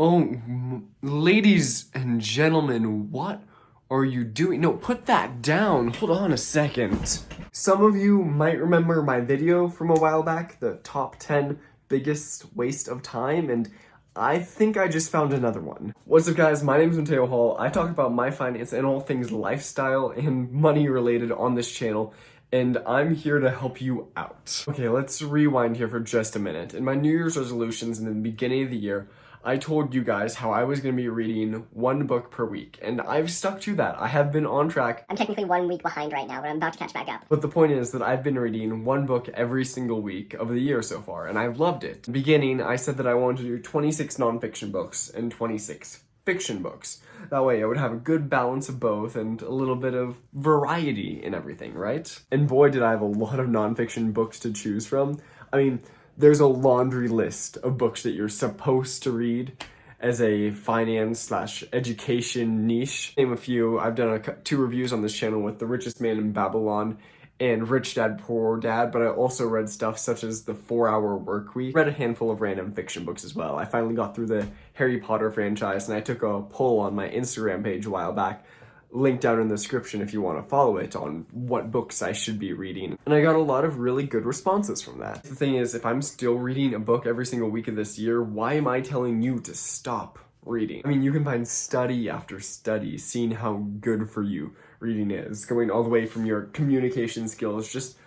Ladies and gentlemen, what are you doing? No, put that down. Hold on a second. Some of you might remember my video from a while back, the top 10 biggest waste of time, and I think I just found another one. What's up, guys? My name is Mateo Hall. I talk about my finance and all things lifestyle and money related on this channel, and I'm here to help you out. Okay, let's rewind here for just a minute. In my New Year's resolutions in the beginning of the year, I told you guys how I was going to be reading one book per week, and I've stuck to that. I have been on track. I'm technically 1 week behind right now, but I'm about to catch back up. But the point is that I've been reading one book every single week of the year so far, and I've loved it. In the beginning, I said that I wanted to do 26 nonfiction books and 26 fiction books. That way I would have a good balance of both and a little bit of variety in everything, right? And boy, did I have a lot of nonfiction books to choose from. I mean, there's a laundry list of books that you're supposed to read as a finance/education niche. Name a few. I've done 2 reviews on this channel with The Richest Man in Babylon and Rich Dad Poor Dad, but I also read stuff such as The 4-Hour Workweek. Read a handful of random fiction books as well. I finally got through the Harry Potter franchise, and I took a poll on my Instagram page a while back, linked down in the description if you want to follow it, on what books I should be reading. And I got a lot of really good responses from that. The thing is, if I'm still reading a book every single week of this year, why am I telling you to stop reading? I mean, you can find study after study seeing how good for you reading is, going all the way from your communication skills, just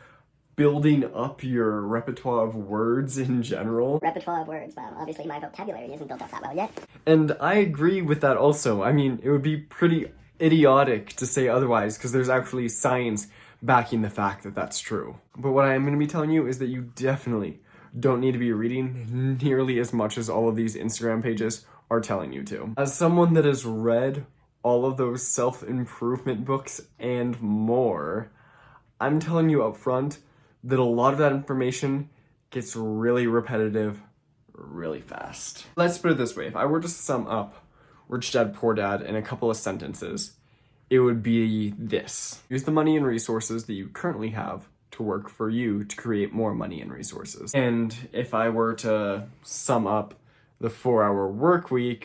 building up your repertoire of words in general. Repertoire of words, well, obviously my vocabulary isn't built up that well yet. And I agree with that also. I mean, it would be pretty idiotic to say otherwise, because there's actually science backing the fact that that's true. But what I am going to be telling you is that you definitely don't need to be reading nearly as much as all of these Instagram pages are telling you to. As someone that has read all of those self-improvement books and more, I'm telling you up front that a lot of that information gets really repetitive really fast. Let's put it this way. If I were to sum up Rich Dad Poor Dad in a couple of sentences, it would be this. Use the money and resources that you currently have to work for you to create more money and resources. And if I were to sum up the 4-Hour Workweek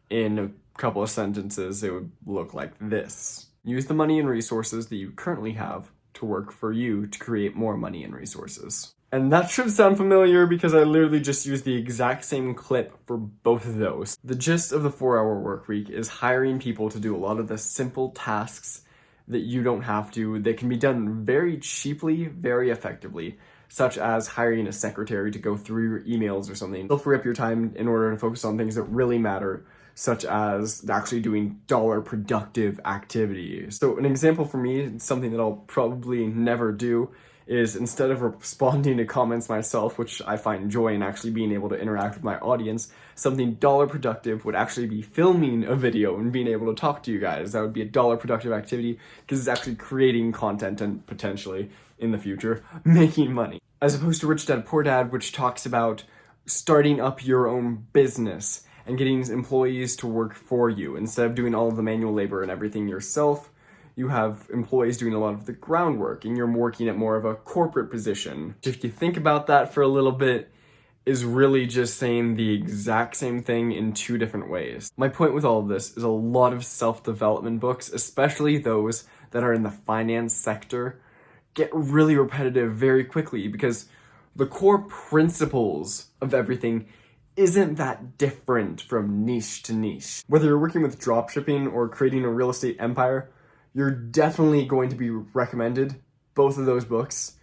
in a couple of sentences, it would look like this. Use the money and resources that you currently have to work for you to create more money and resources. And that should sound familiar because I literally just used the exact same clip for both of those. The gist of the 4-Hour Workweek is hiring people to do a lot of the simple tasks that you don't have to, that can be done very cheaply, very effectively, such as hiring a secretary to go through your emails or something. It'll free up your time in order to focus on things that really matter, such as actually doing dollar productive activities. So an example for me, something that I'll probably never do, is instead of responding to comments myself, which I find joy in actually being able to interact with my audience, something dollar productive would actually be filming a video and being able to talk to you guys. That would be a dollar productive activity because it's actually creating content and potentially, in the future, making money. As opposed to Rich Dad Poor Dad, which talks about starting up your own business and getting employees to work for you. Instead of doing all of the manual labor and everything yourself, you have employees doing a lot of the groundwork, and you're working at more of a corporate position. If you think about that for a little bit, is really just saying the exact same thing in 2 different ways. My point with all of this is a lot of self-development books, especially those that are in the finance sector, get really repetitive very quickly because the core principles of everything isn't that different from niche to niche. Whether you're working with dropshipping or creating a real estate empire, you're definitely going to be recommended both of those books,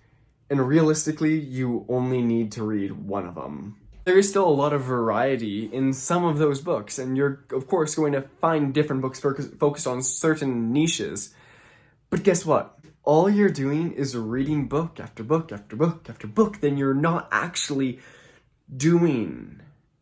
and realistically, you only need to read one of them. There is still a lot of variety in some of those books, and you're, of course, going to find different books focused on certain niches. But guess what? All you're doing is reading book after book after book after book, then you're not actually doing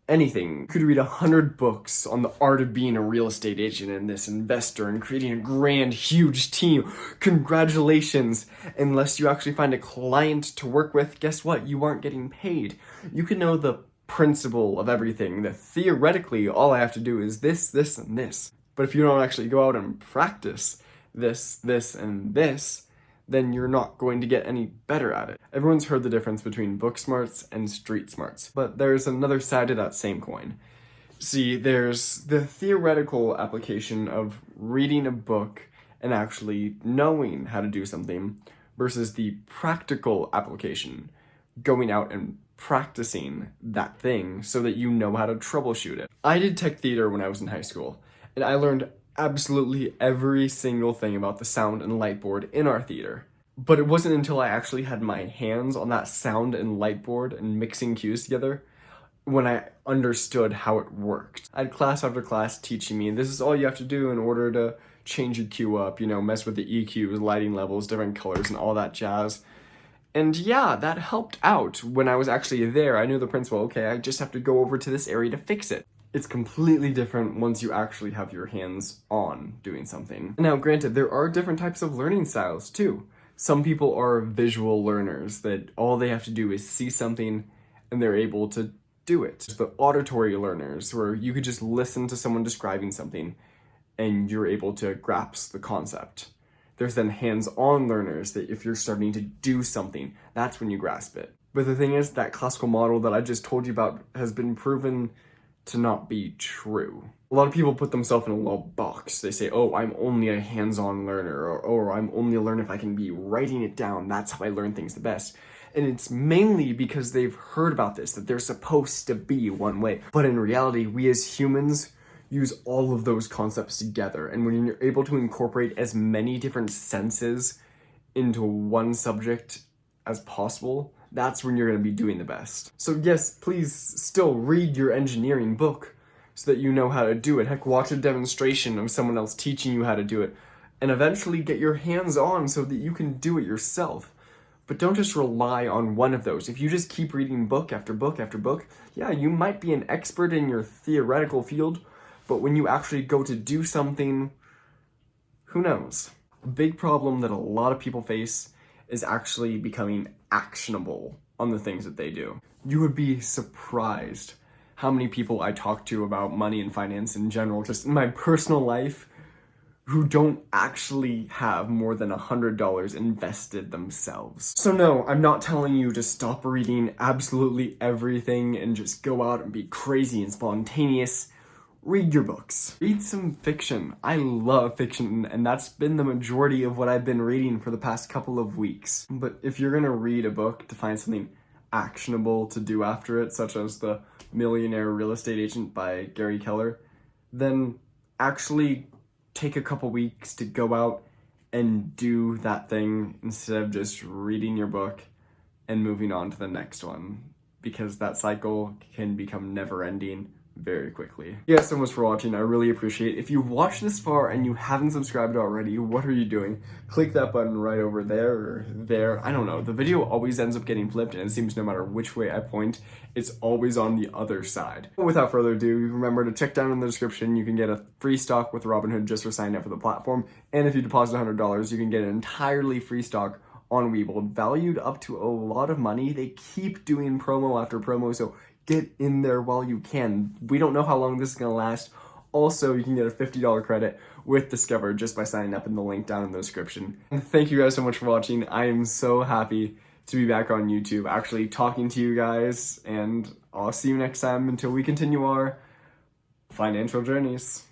anything. You could read 100 books on the art of being a real estate agent and this investor and creating a grand, huge team. Congratulations. Unless you actually find a client to work with, guess what? You aren't getting paid. You can know the principle of everything, that theoretically all I have to do is this, this, and this. But if you don't actually go out and practice this, this, and this, then you're not going to get any better at it. Everyone's heard the difference between book smarts and street smarts, but there's another side to that same coin. See, there's the theoretical application of reading a book and actually knowing how to do something versus the practical application, going out and practicing that thing so that you know how to troubleshoot it. I did tech theater when I was in high school, and I learned absolutely every single thing about the sound and light board in our theater. But it wasn't until I actually had my hands on that sound and light board and mixing cues together when I understood how it worked. I had class after class teaching me, this is all you have to do in order to change your cue up, mess with the EQs, lighting levels, different colors, and all that jazz. And yeah, that helped out when I was actually there. I knew the principal, okay, I just have to go over to this area to fix it. It's completely different once you actually have your hands on doing something. Now, granted, there are different types of learning styles too. Some people are visual learners that all they have to do is see something and they're able to do it. The auditory learners, where you could just listen to someone describing something and you're able to grasp the concept. There's then hands-on learners that if you're starting to do something, that's when you grasp it. But the thing is, that classical model that I just told you about has been proven to not be true. A lot of people put themselves in a little box. They say, oh, I'm only a hands-on learner, or I'm only a learner if I can be writing it down. That's how I learn things the best. And it's mainly because they've heard about this, that they're supposed to be one way. But in reality, we as humans use all of those concepts together. And when you're able to incorporate as many different senses into one subject as possible, that's when you're going to be doing the best. So yes, please still read your engineering book so that you know how to do it. Heck, watch a demonstration of someone else teaching you how to do it. And eventually get your hands on so that you can do it yourself. But don't just rely on one of those. If you just keep reading book after book after book, yeah, you might be an expert in your theoretical field, but when you actually go to do something, who knows? A big problem that a lot of people face is actually becoming actionable on the things that they do. You would be surprised how many people I talk to about money and finance in general, just in my personal life, who don't actually have more than $100 invested themselves. So no, I'm not telling you to stop reading absolutely everything and just go out and be crazy and spontaneous. Read your books. Read some fiction. I love fiction, and that's been the majority of what I've been reading for the past couple of weeks. But if you're gonna read a book to find something actionable to do after it, such as The Millionaire Real Estate Agent by Gary Keller, then actually take a couple weeks to go out and do that thing instead of just reading your book and moving on to the next one, because that cycle can become never-ending very quickly. Thank you guys so much for watching. I really appreciate it. If you've watched this far and you haven't subscribed already, what are you doing? Click that button right over there or there. I don't know. The video always ends up getting flipped, and it seems no matter which way I point, it's always on the other side. Without further ado, remember to check down in the description. You can get a free stock with Robinhood just for signing up for the platform. And if you deposit $100, you can get an entirely free stock on Webull, valued up to a lot of money. They keep doing promo after promo, so get in there while you can. We don't know how long this is going to last. Also, you can get a $50 credit with Discover just by signing up in the link down in the description. And thank you guys so much for watching. I am so happy to be back on YouTube, actually talking to you guys, and I'll see you next time until we continue our financial journeys.